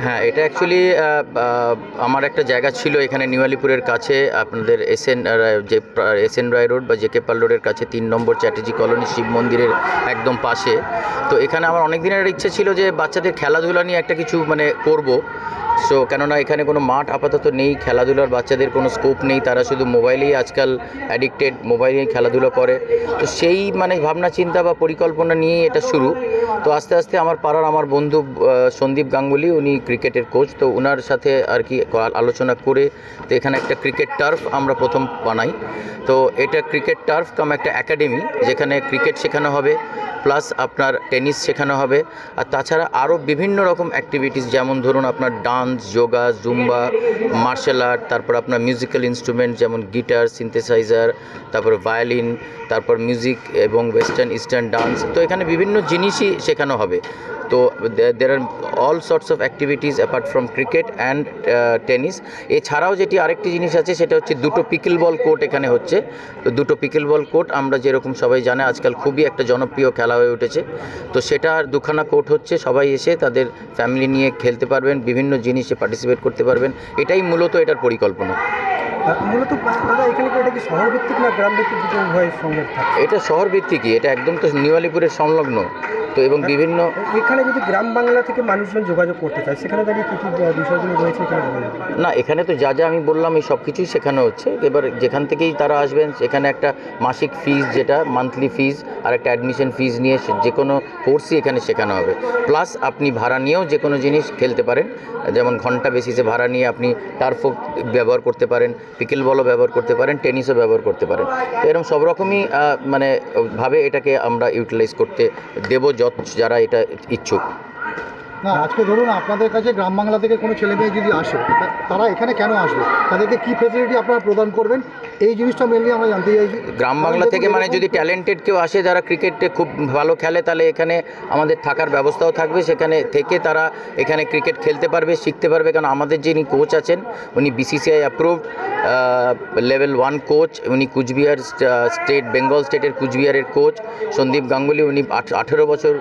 হ্যাঁ, এটা অ্যাকচুয়ালি আমার একটা জায়গা ছিল এখানে নিউ আলিপুরের কাছে, আপনাদের এসএন রায় রোড বা জেকে পাল রোডের কাছে 3 নম্বর চ্যাটার্জি কলোনি শিব মন্দিরের একদম পাশে। তো এখানে আমার অনেক দিনের ইচ্ছে ছিল যে বাচ্চাদের খেলাধুলা নিয়ে একটা কিছু করব। সো কেননা এখানে কোনো মাঠ আপাতত নেই, খেলাধুলার বাচ্চাদের কোনো স্কোপ নেই, তারা শুধু মোবাইলেই আজকাল অ্যাডিক্টেড, মোবাইলেই খেলাধুলা করে। তো সেই ভাবনা চিন্তা বা পরিকল্পনা নিয়েই এটা শুরু। তো আস্তে আস্তে আমার পাড়ার আমার বন্ধু সন্দীপ গাঙ্গুলি, উনি ক্রিকেটের কোচ, তো ওনার সাথে আর কি আলোচনা করে তো এখানে একটা ক্রিকেট টার্ফ আমরা প্রথম বানাই। তো এটা ক্রিকেট টার্ফ কাম একটা একাডেমি, যেখানে ক্রিকেট শেখানো হবে, প্লাস আপনার টেনিস শেখানো হবে, আর তাছাড়া আরও বিভিন্ন রকম অ্যাক্টিভিটিস, যেমন ধরুন আপনার dance, yoga, zumba, martial art, তারপর আপনার মিউজিক্যাল ইনস্ট্রুমেন্ট যেমন গিটার, সিনথেসাইজার, তারপর ভায়োলিন, তারপর মিউজিক এবং ওয়েস্টার্ন ইস্টার্ন ডান্স। তো এখানে বিভিন্ন জিনিসই শেখানো হবে। তো there are all sorts of activities apart from cricket and tennis. এছাড়াও যেটি আরেকটি জিনিস আছে সেটা হচ্ছে 2টো পিকেল বল কোর্ট এখানে হচ্ছে। তো 2টো পিকেল বল কোর্ট আমরা যেরকম সবাই জানে আজকাল খুবই একটা জনপ্রিয় খেলা হয়ে উঠেছে। তো সেটা 2খানা কোর্ট হচ্ছে, সবাই এসে তাদের ফ্যামিলি নিয়ে খেলতে পারবেন, বিভিন্ন জিনিসে পার্টিসিপেট করতে পারবেন। এটাই মূলত এটার পরিকল্পনা। মূলত এখানে এটা কি শহর ভিত্তিক না গ্রাম ভিত্তিক সংযোগ থাকে? এটা শহর ভিত্তিকই, এটা একদম তো নিউ আলিপুরের সংলগ্ন। তো এবং বিভিন্ন এখানে যদি গ্রাম বাংলা থেকে মানুষজন যোগাযোগ করতে চায় সেখানে দাঁড়িয়ে কী কী বিষয়গুলো রয়েছে এখানে? না, এখানে তো যা আমি বললাম এই সব কিছুই শেখানো হচ্ছে। এবার যেখান থেকেই তারা আসবেন সেখানে একটা মাসিক ফিজ, যেটা মান্থলি ফিজ, আর একটা অ্যাডমিশন ফিজ নিয়ে যে কোনো কোর্সই এখানে শেখানো হবে। প্লাস আপনি ভাড়া নিয়েও যে কোনো জিনিস খেলতে পারেন, যেমন ঘন্টা বেসিসে ভাড়া নিয়ে আপনি টার্ফও ব্যবহার করতে পারেন, পিকেল বলও ব্যবহার করতে পারেন, টেনিসও ব্যবহার করতে পারেন। তো এরকম সব রকমই ভাবে এটাকে আমরা ইউটিলাইজ করতে দেব যারা এটা ইচ্ছুক। না, আজকে ধরুন আপনাদের কাছে গ্রাম বাংলা থেকে কোনো ছেলে মেয়ে যদি আসে, তারা এখানে কেন আসবে, তাদেরকে কী ফেসিলিটি আপনারা প্রদান করবেন, এই জিনিসটা মেনলি আমরা জানতে চাইছি। গ্রাম বাংলা থেকে যদি ট্যালেন্টেড কেউ আসে, যারা ক্রিকেটে খুব ভালো খেলে, তাহলে এখানে আমাদের থাকার ব্যবস্থাও থাকবে, সেখানে থেকে তারা এখানে ক্রিকেট খেলতে পারবে, শিখতে পারবে। কারণ আমাদের যিনি কোচ আছেন উনি বিসিসিআই অ্যাপ্রুভড লেভেল 1 কোচ, উনি কুচবিহার বেঙ্গল স্টেটের কুচবিহারের কোচ সন্দীপ গাঙ্গুলি। উনি 18 বছর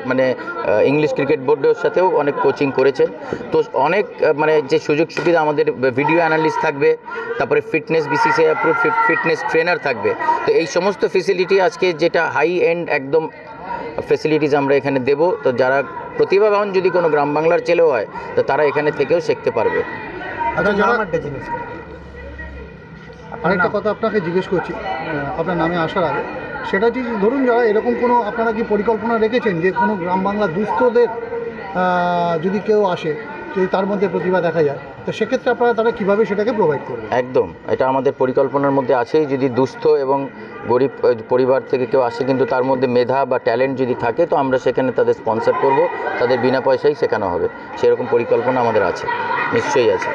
ইংলিশ ক্রিকেট বোর্ডের সাথেও অনেক কোচিং করেছেন। তো অনেক যে সুযোগ সুবিধা, আমাদের ভিডিও অ্যানালিস্ট থাকবে, তারপরে fitness BCCI approve fitness trainer থাকবে। তো এই সমস্ত ফেসিলিটি আজকে যেটা হাই এন্ড একদম ফেসিলিটিস আমরা এখানে দেব। তো যারা প্রতিভাবান যদি কোনো গ্রাম বাংলার ছেলেও হয়, তো তারা এখানে থেকেও শিখতে পারবে। আরেকটা কথা আপনাকে জিজ্ঞেস করছি আপনার নামে আসার আগে, সেটা যে ধরুন যারা এরকম কোনো আপনারা কি পরিকল্পনা রেখেছেন যে কোনো গ্রাম বাংলা দুস্থদের যদি কেউ আসে, যদি তার মধ্যে প্রতিভা দেখা যায়, তো সেক্ষেত্রে আপনারা তারা কীভাবে সেটাকে প্রোভাইড করবেন? একদম, এটা আমাদের পরিকল্পনার মধ্যে আছেই। যদি দুস্থ এবং গরিব পরিবার থেকে কেউ আসে, কিন্তু তার মধ্যে মেধা বা ট্যালেন্ট যদি থাকে, তো আমরা সেখানে তাদের স্পন্সর করব, তাদের বিনা পয়সায় শেখানো হবে। সেরকম পরিকল্পনা আমাদের আছে, নিশ্চয়ই আছে।